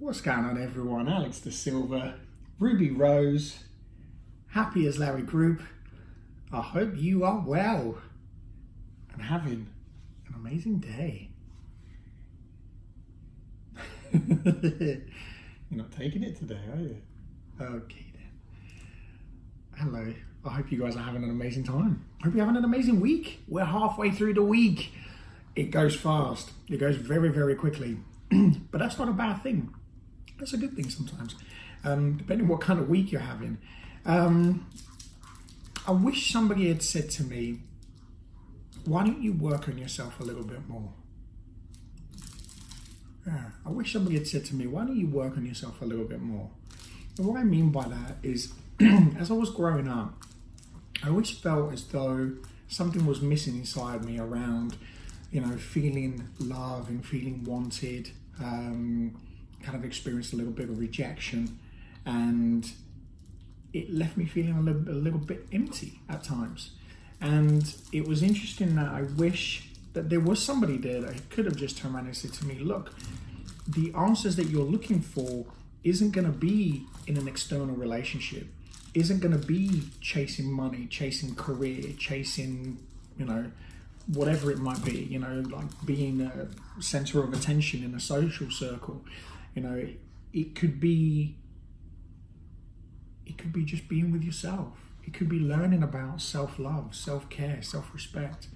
What's going on, everyone? Alex De Silva, Ruby Rose, happy as Larry Group. I hope you are well and having an amazing day. You're not taking it today, are you? Okay then. Hello. I hope you guys are having an amazing time. I hope you're having an amazing week. We're halfway through the week. It goes fast. It goes very, very quickly. But that's not a bad thing. That's a good thing sometimes, depending what kind of week you're having. I wish somebody had said to me, why don't you work on yourself a little bit more? Yeah, I wish somebody had said to me, why don't you work on yourself a little bit more? And what I mean by that is, as I was growing up, I always felt as though something was missing inside me around, feeling love and feeling wanted, kind of experienced a little bit of rejection, and it left me feeling a little bit empty at times. And it was interesting that I wish that there was somebody there that could have just turned around and said to me, look, the answers that you're looking for isn't going to be in an external relationship, isn't going to be chasing money, chasing career, chasing, whatever it might be, like being a center of attention in a social circle. It could be just being with yourself. It could be learning about self-love, self-care, self-respect.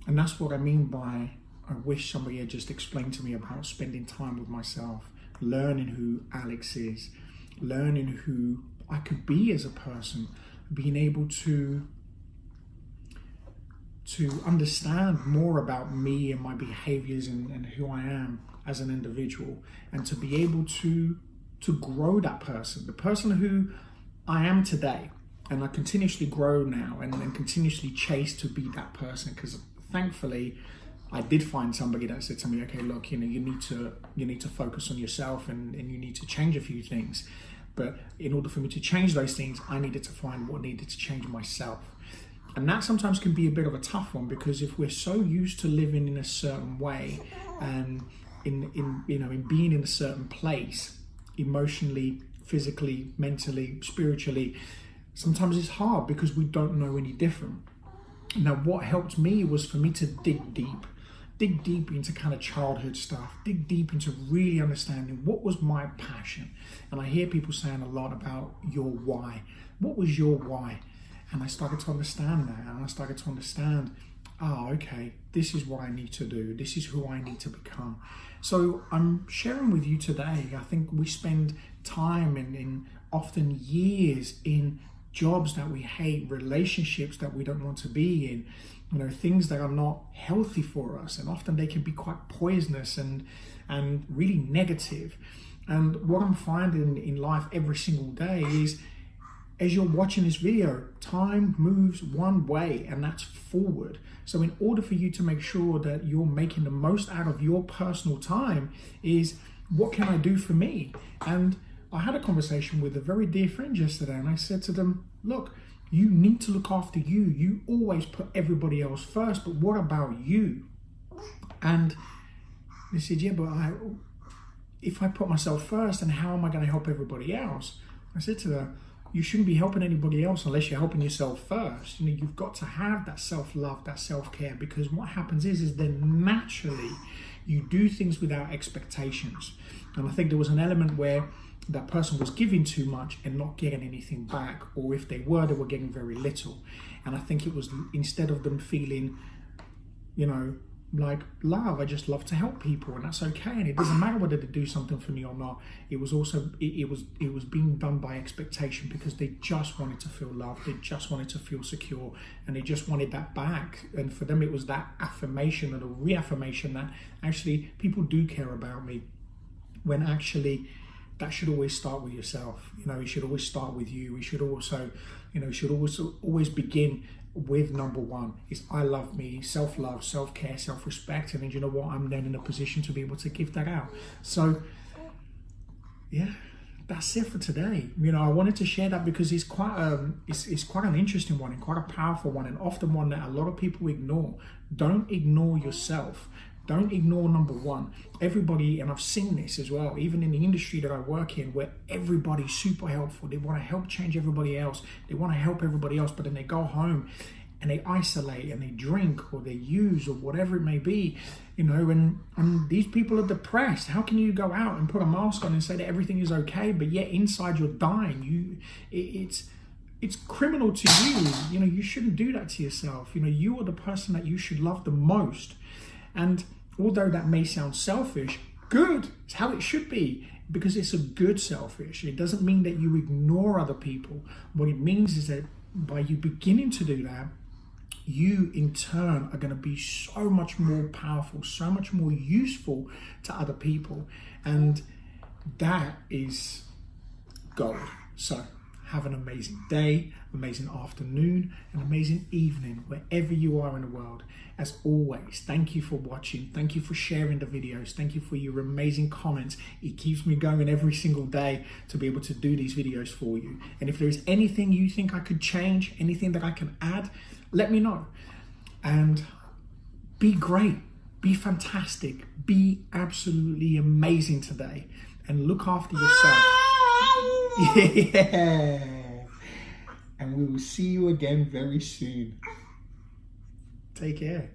And that's what I mean by, I wish somebody had just explained to me about spending time with myself, learning who Alex is, learning who I could be as a person, being able to understand more about me and my behaviors and who I am as an individual, and to be able to grow that person, the person who I am today. And I continuously grow now and continuously chase to be that person, because thankfully I did find somebody that said to me, okay, look, you need to focus on yourself and you need to change a few things. But in order for me to change those things, I needed to find what needed to change myself. And that sometimes can be a bit of a tough one, because if we're so used to living in a certain way and in being in a certain place, emotionally, physically, mentally, spiritually, sometimes it's hard because we don't know any different. Now, what helped me was for me to dig deep into kind of childhood stuff, dig deep into really understanding what was my passion. And I hear people saying a lot about your why. What was your why? And I started to understand that, and I started to understand, okay, this is what I need to do. This is who I need to become. So I'm sharing with you today. I think we spend time and often years in jobs that we hate, relationships that we don't want to be in, things that are not healthy for us. And often they can be quite poisonous and really negative. And what I'm finding in life every single day is, as you're watching this video, time moves one way, and that's forward. So in order for you to make sure that you're making the most out of your personal time is, what can I do for me? And I had a conversation with a very dear friend yesterday, and I said to them, look, you need to look after you. You always put everybody else first, but what about you? And they said, yeah, but if I put myself first, then how am I going to help everybody else? I said to her, you shouldn't be helping anybody else unless you're helping yourself first. You've got to have that self-love, that self-care, because what happens is then naturally you do things without expectations. And I think there was an element where that person was giving too much and not getting anything back, or if they were getting very little. And I think it was, instead of them feeling, like love, I just love to help people, and that's okay, and it doesn't matter whether they do something for me or not. It was also it was being done by expectation, because they just wanted to feel loved, they just wanted to feel secure, and they just wanted that back. And for them, it was that affirmation and a reaffirmation that actually people do care about me, when actually that should always start with yourself. It should always start with you. We should also, always begin with number one is I love me, self-love, self-care, self-respect. And then you know what? I'm then in a position to be able to give that out. So yeah, that's it for today. I wanted to share that because it's quite an interesting one and quite a powerful one, and often one that a lot of people ignore. Don't ignore yourself. Don't ignore number one. Everybody, and I've seen this as well, even in the industry that I work in, where everybody's super helpful. They want to help change everybody else. They want to help everybody else, but then they go home and they isolate and they drink or they use or whatever it may be, you know, and these people are depressed. How can you go out and put a mask on and say that everything is okay, but yet inside you're dying? It's criminal to you. You know, you shouldn't do that to yourself. You know, you are the person that you should love the most. And although that may sound selfish, good. It's how it should be, because it's a good selfish. It doesn't mean that you ignore other people. What it means is that by you beginning to do that, you in turn are going to be so much more powerful, so much more useful to other people. And that is gold. So have an amazing day, amazing afternoon, an amazing evening, wherever you are in the world. As always, thank you for watching. Thank you for sharing the videos. Thank you for your amazing comments. It keeps me going every single day to be able to do these videos for you. And if there's anything you think I could change, anything that I can add, let me know. And be great, be fantastic, be absolutely amazing today, and look after yourself. Yeah. And we will see you again very soon. Take care.